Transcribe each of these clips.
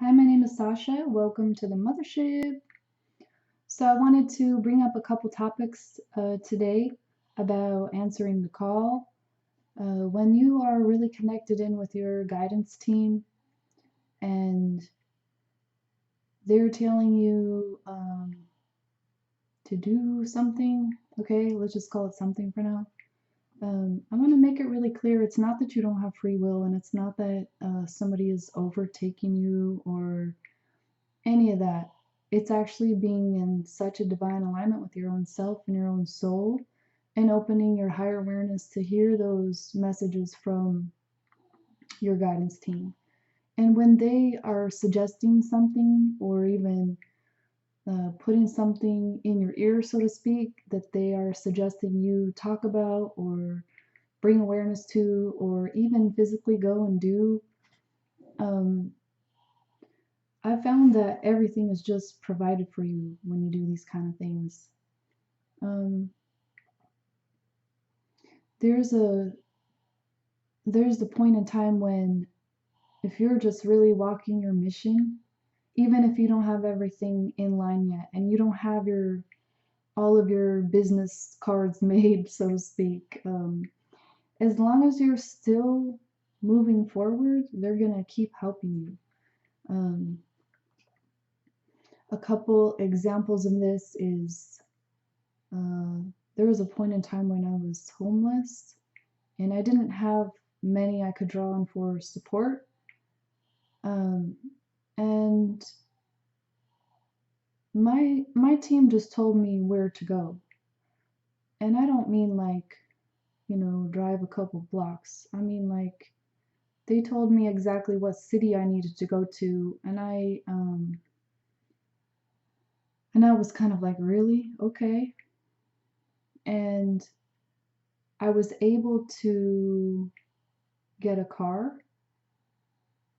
Hi, my name is Sasha. Welcome to the Mothership. So, I wanted to bring up a couple topics today about answering the call. When you are really connected in with your guidance team and they're telling you to do something, okay, let's just call it something for now. I want to make it really clear it's not that you don't have free will, and it's not that somebody is overtaking you or any of that. It's actually being in such a divine alignment with your own self and your own soul and opening your higher awareness to hear those messages from your guidance team. And when they are suggesting something or even putting something in your ear, so to speak, that they are suggesting you talk about or bring awareness to, or even physically go and do, um, I found that everything is just provided for you when you do these kind of things. Um, there's a there's the point in time when if you're just really walking your mission, even if you don't have everything in line yet and you don't have your all of your business cards made, so to speak, as long as you're still moving forward, they're gonna keep helping you. Um, a couple examples of this is uh, there was a point in time when I was homeless and I didn't have many I could draw on for support. Um, and my team just told me where to go. And I don't mean like, drive a couple blocks. I mean like they told me exactly what city I needed to go to, and I was kind of like, really? Okay. And I was able to get a car,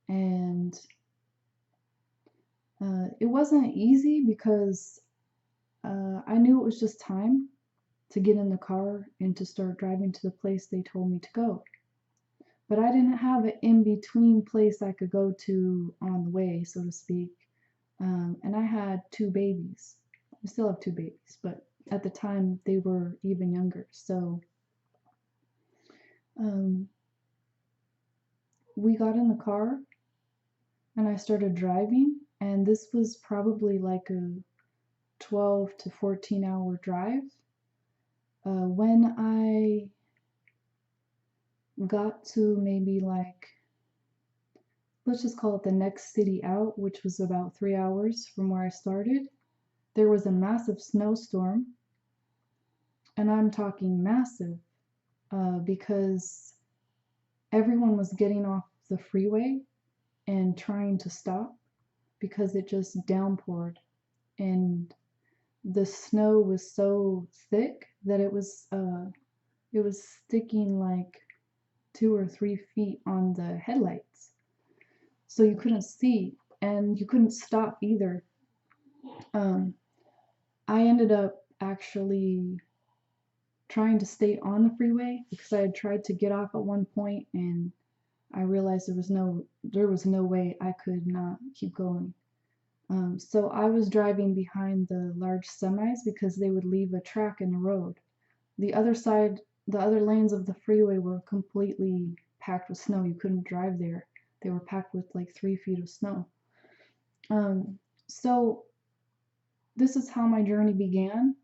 and it wasn't easy because I knew it was just time to get in the car and to start driving to the place they told me to go. But I didn't have an in between place I could go to on the way, so to speak. And I had two babies. I still have two babies, but at the time they were even younger. So um, we got in the car and I started driving. And this was probably like a 12 to 14-hour drive. When I got to maybe like, let's just call it the next city out, which was about 3 hours from where I started, there was a massive snowstorm. And I'm talking massive because everyone was getting off the freeway and trying to stop because it just downpoured. And the snow was so thick that it was sticking like 2 or 3 feet on the headlights. So you couldn't see and you couldn't stop either. Um, I ended up actually trying to stay on the freeway because I had tried to get off at one point and I realized there was no way I could not keep going. So I was driving behind the large semis because they would leave a track in the road. The other side, the other lanes of the freeway were completely packed with snow. You couldn't drive there. They were packed with like 3 feet of snow. So this is how my journey began.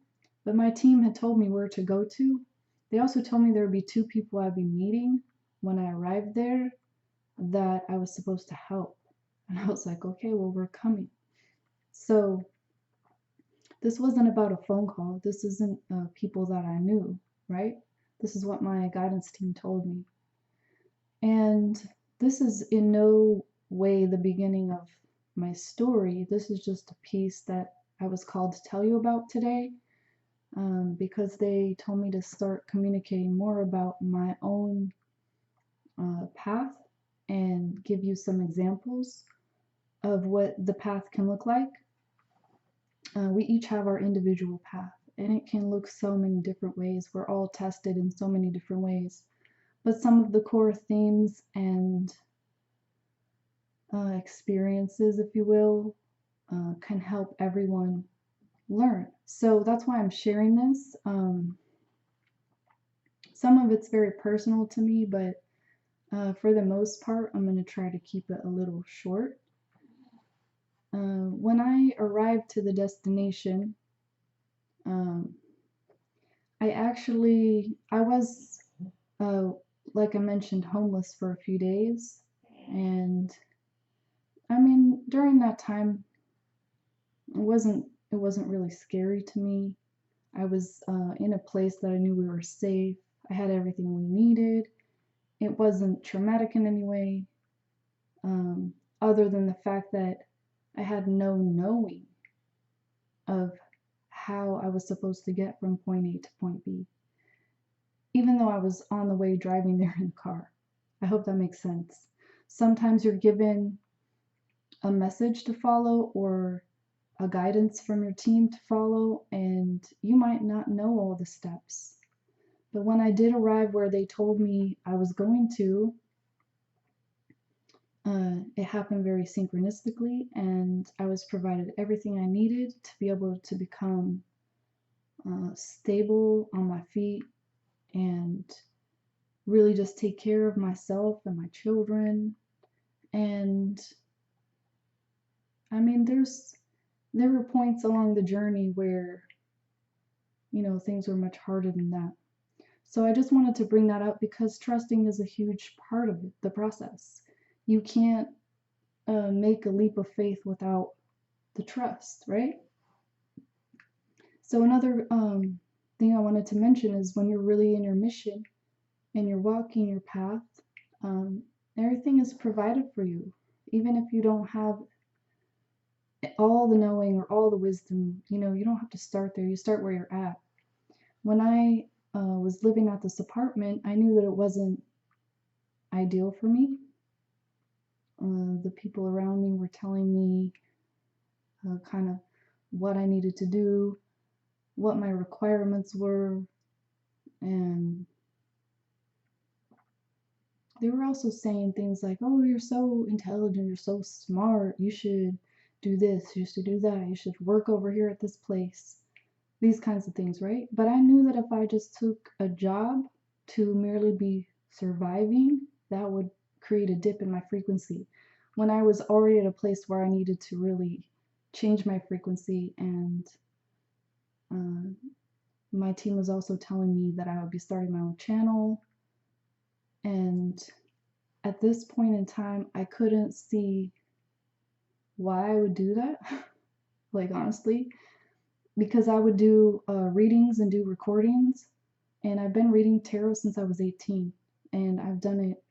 But my team had told me where to go to. They also told me there would be two people I'd be meeting when I arrived there that I was supposed to help. And I was like, okay, well, we're coming. So this wasn't about a phone call. This isn't people that I knew, right? This is what my guidance team told me. And this is in no way the beginning of my story. This is just a piece that I was called to tell you about today because they told me to start communicating more about my own path and give you some examples of what the path can look like. We each have our individual path, and it can look so many different ways. We're all tested in so many different ways. But some of the core themes and experiences, if you will, can help everyone learn. So that's why I'm sharing this. Some of it's very personal to me, but for the most part, I'm going to try to keep it a little short. When I arrived to the destination, um, I was, uh, like I mentioned, homeless for a few days. And I mean, during that time, it wasn't really scary to me. I was in a place that I knew we were safe. I had everything we needed. It wasn't traumatic in any way, um, other than the fact that I had no knowing of how I was supposed to get from point A to point B, even though I was on the way driving there in the car. I hope that makes sense. Sometimes you're given a message to follow or a guidance from your team to follow, and you might not know all the steps. But when I did arrive where they told me I was going to, it happened very synchronistically, and I was provided everything I needed to be able to become stable on my feet and really just take care of myself and my children. And I mean, there were points along the journey where, you know, things were much harder than that. So I just wanted to bring that up because trusting is a huge part of the process. You can't make a leap of faith without the trust, right? So another thing I wanted to mention is when you're really in your mission and you're walking your path, um, everything is provided for you. Even if you don't have all the knowing or all the wisdom, you know, you don't have to start there. You start where you're at. When I was living at this apartment, I knew that it wasn't ideal for me. The people around me were telling me kind of what I needed to do, what my requirements were, and they were also saying things like, oh, you're so intelligent, you're so smart, you should do this, you should do that, you should work over here at this place, these kinds of things, right? But I knew that if I just took a job to merely be surviving, that would create a dip in my frequency when I was already at a place where I needed to really change my frequency. And uh, my team was also telling me that I would be starting my own channel. And at this point in time, I couldn't see why I would do that, like honestly, because I would do readings and do recordings. And I've been reading tarot since I was 18. And I've done it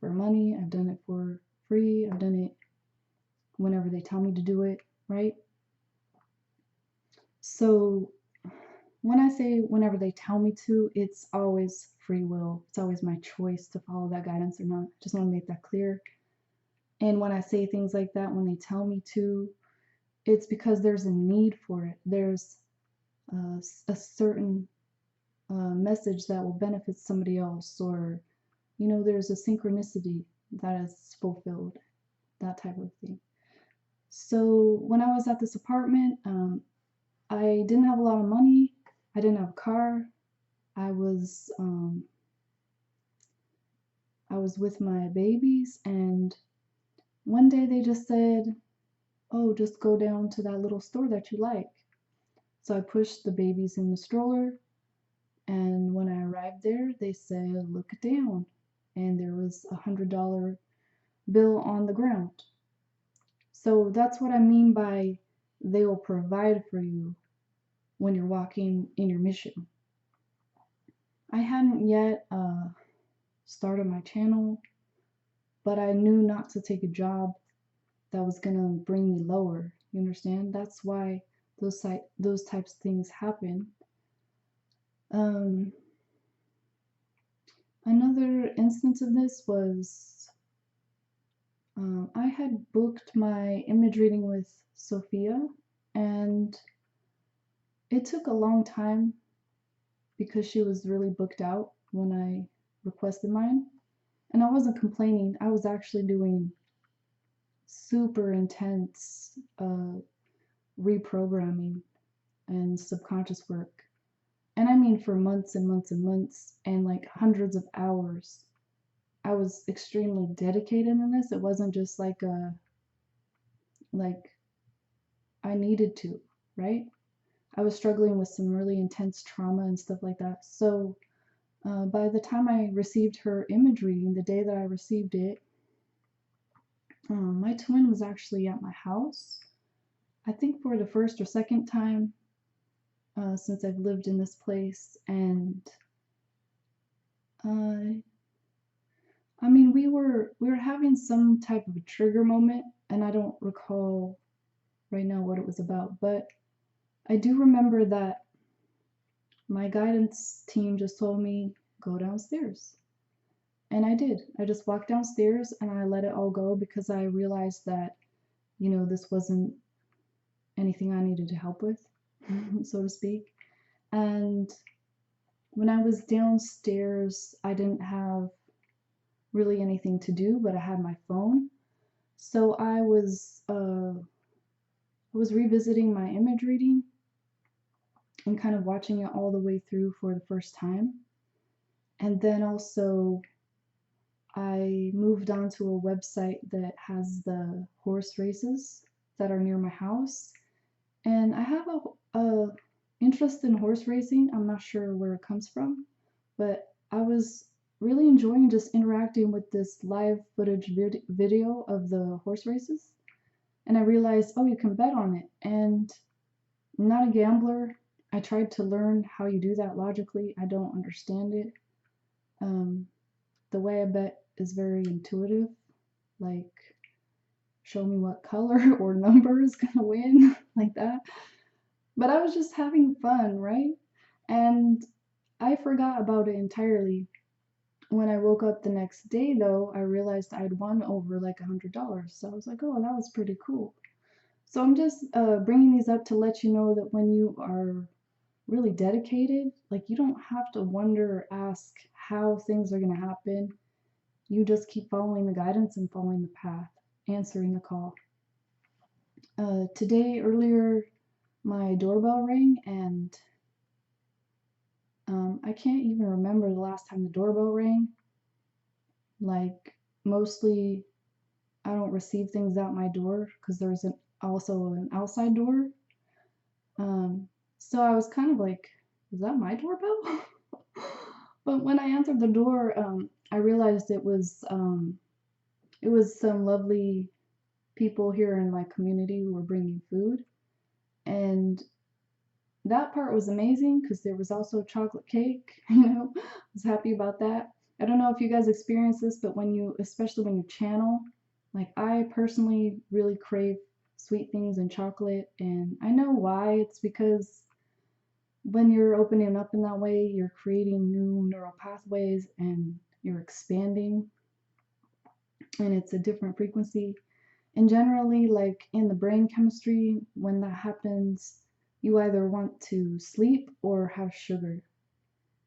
for money, I've done it for free, I've done it whenever they tell me to do it, right? So when I say whenever they tell me to, it's always free will. It's always my choice to follow that guidance or not. Just want to make that clear. And when I say things like that, when they tell me to, it's because there's a need for it. There's a certain message that will benefit somebody else, or, you know, there's a synchronicity that is fulfilled, that type of thing. So when I was at this apartment, I didn't have a lot of money. I didn't have a car. I was with my babies, and one day they just said, "Oh, just go down to that little store that you like." So I pushed the babies in the stroller, and when I arrived there, they said, "Look down," and there was $100 bill on the ground. So that's what I mean by they will provide for you when you're walking in your mission. I hadn't yet started my channel, but I knew not to take a job that was gonna bring me lower. You understand? That's why those types of things happen. Um, Another instance of this was I had booked my image reading with Sophia, and it took a long time because she was really booked out when I requested mine. And I wasn't complaining, I was actually doing super intense reprogramming and subconscious work. And I mean for months and months and months and like hundreds of hours. I was extremely dedicated in this. It wasn't just like like I needed to, right? I was struggling with some really intense trauma and stuff like that. So by the time I received her image reading, the day that I received it, my twin was actually at my house. I think for the first or second time since I've lived in this place, and uh, I mean we were having some type of a trigger moment, and I don't recall right now what it was about, but I do remember that my guidance team just told me go downstairs. And I did. I just walked downstairs and I let it all go because I realized that, this wasn't anything I needed to help with, so to speak. And when I was downstairs, I didn't have really anything to do, but I had my phone. So I was revisiting my image reading and kind of watching it all the way through for the first time. And then also I moved on to a website that has the horse races that are near my house. And I have a interest in horse racing. I'm not sure where it comes from, but I was really enjoying just interacting with this live footage video of the horse races. And I realized, oh, you can bet on it. And I'm not a gambler. I tried to learn how you do that logically. I don't understand it. The way I bet is very intuitive, like show me what color or number is gonna win, like that. But I was just having fun, right? And I forgot about it entirely. When I woke up the next day, though, I realized I'd won over like $100. So I was like, oh, that was pretty cool. So I'm just bringing these up to let you know that when you are really dedicated, like you don't have to wonder or ask how things are going to happen. You just keep following the guidance and following the path, answering the call. Today, earlier, my doorbell rang, and I can't even remember the last time the doorbell rang. Like, mostly, I don't receive things out my door because there's also an outside door. So I was kind of like, is that my doorbell? But when I answered the door, I realized it was some lovely people here in my community who were bringing food, and that part was amazing because there was also chocolate cake. I was happy about that. I don't know if you guys experience this, but especially when you channel, like I personally really crave sweet things and chocolate, and I know why. It's because when you're opening up in that way, you're creating new neural pathways and you're expanding, and it's a different frequency. And generally, like in the brain chemistry, when that happens, you either want to sleep or have sugar.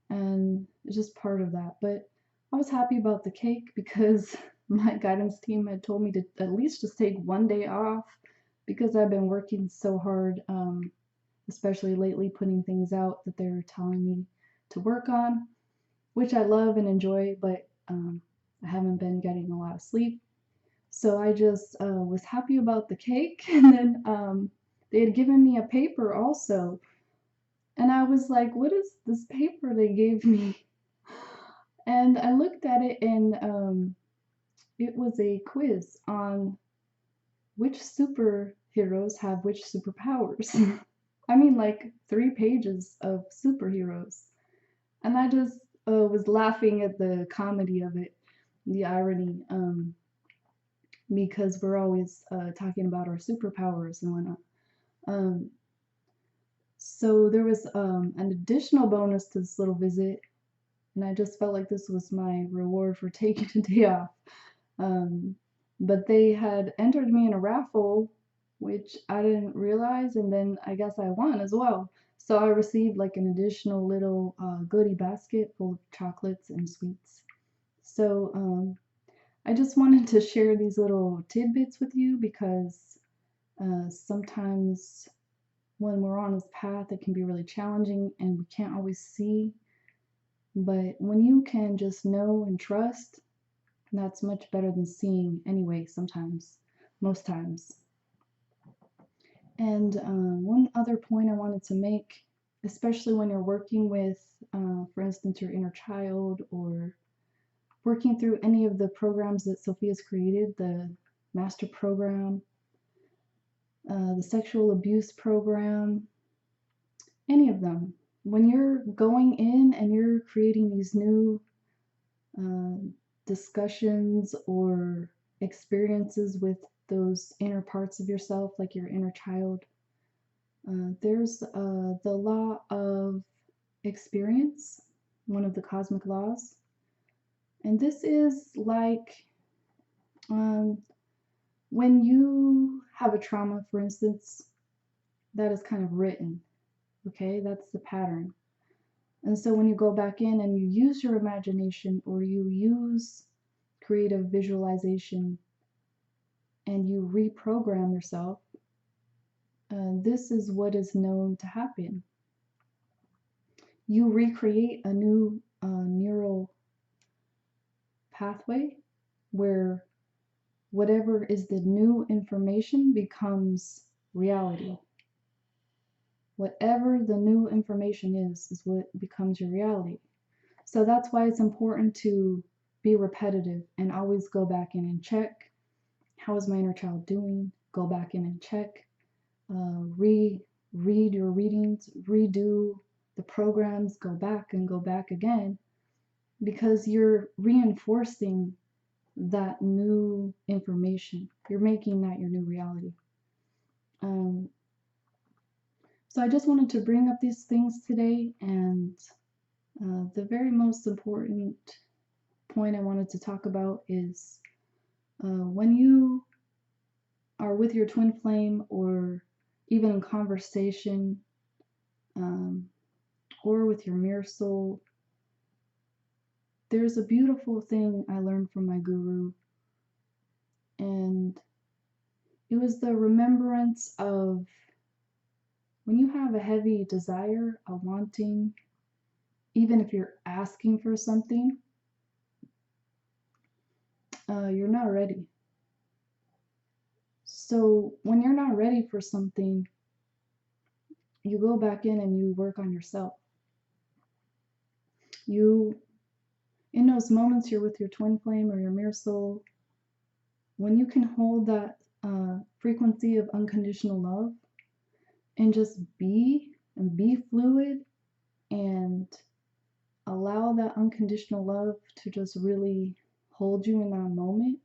And it's just part of that. But I was happy about the cake because my guidance team had told me to at least just take one day off because I've been working so hard, especially lately, putting things out that they're telling me to work on, which I love and enjoy, but I haven't been getting a lot of sleep. So I just was happy about the cake, and then they had given me a paper also, and I was like, "What is this paper they gave me?" And I looked at it, and it was a quiz on which superheroes have which superpowers. I mean, like 3 pages of superheroes, and I just was laughing at the comedy of it, the irony. Because we're always talking about our superpowers and whatnot. Um, so there was an additional bonus to this little visit, and I just felt like this was my reward for taking a day off. But they had entered me in a raffle, which I didn't realize, and then I guess I won as well. So I received like an additional little goodie basket full of chocolates and sweets. So I just wanted to share these little tidbits with you because sometimes when we're on this path, it can be really challenging and we can't always see. But when you can just know and trust, that's much better than seeing anyway, sometimes, most times. And one other point I wanted to make, especially when you're working with, for instance, your inner child or working through any of the programs that Sophia's created, the master program, the sexual abuse program, any of them. When you're going in and you're creating these new uh, discussions or experiences with those inner parts of yourself, like your inner child, there's the law of experience, one of the cosmic laws. And this is like um, when you have a trauma, for instance, that is kind of written, okay? That's the pattern. And so when you go back in and you use your imagination or you use creative visualization and you reprogram yourself, this is what is known to happen. You recreate a new neural pathway where whatever is the new information becomes reality. Whatever the new information is what becomes your reality. So that's why it's important to be repetitive and always go back in and check. How is my inner child doing? Go back in and check. Read your readings, redo the programs, go back and go back again, because you're reinforcing that new information. You're making that your new reality. So I just wanted to bring up these things today, and the very most important point I wanted to talk about is when you are with your twin flame or even in conversation or with your mirror soul, there's a beautiful thing I learned from my guru, and it was the remembrance of when you have a heavy desire, a wanting, even if you're asking for something, you're not ready. So when you're not ready for something, you go back in and you work on yourself. You, in those moments you're with your twin flame or your mirror soul, when you can hold that frequency of unconditional love and just be and be fluid and allow that unconditional love to just really hold you in that moment,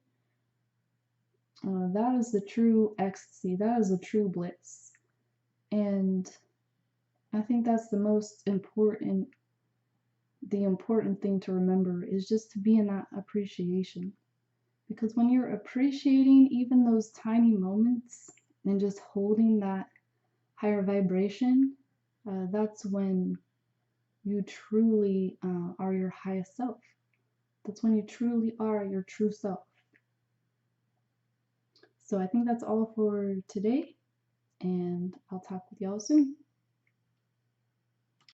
that is the true ecstasy. That is the true bliss. And I think that's the important thing to remember is just to be in that appreciation. Because when you're appreciating even those tiny moments and just holding that higher vibration, that's when you truly are your highest self. That's when you truly are your true self. So I think that's all for today, and I'll talk with y'all soon.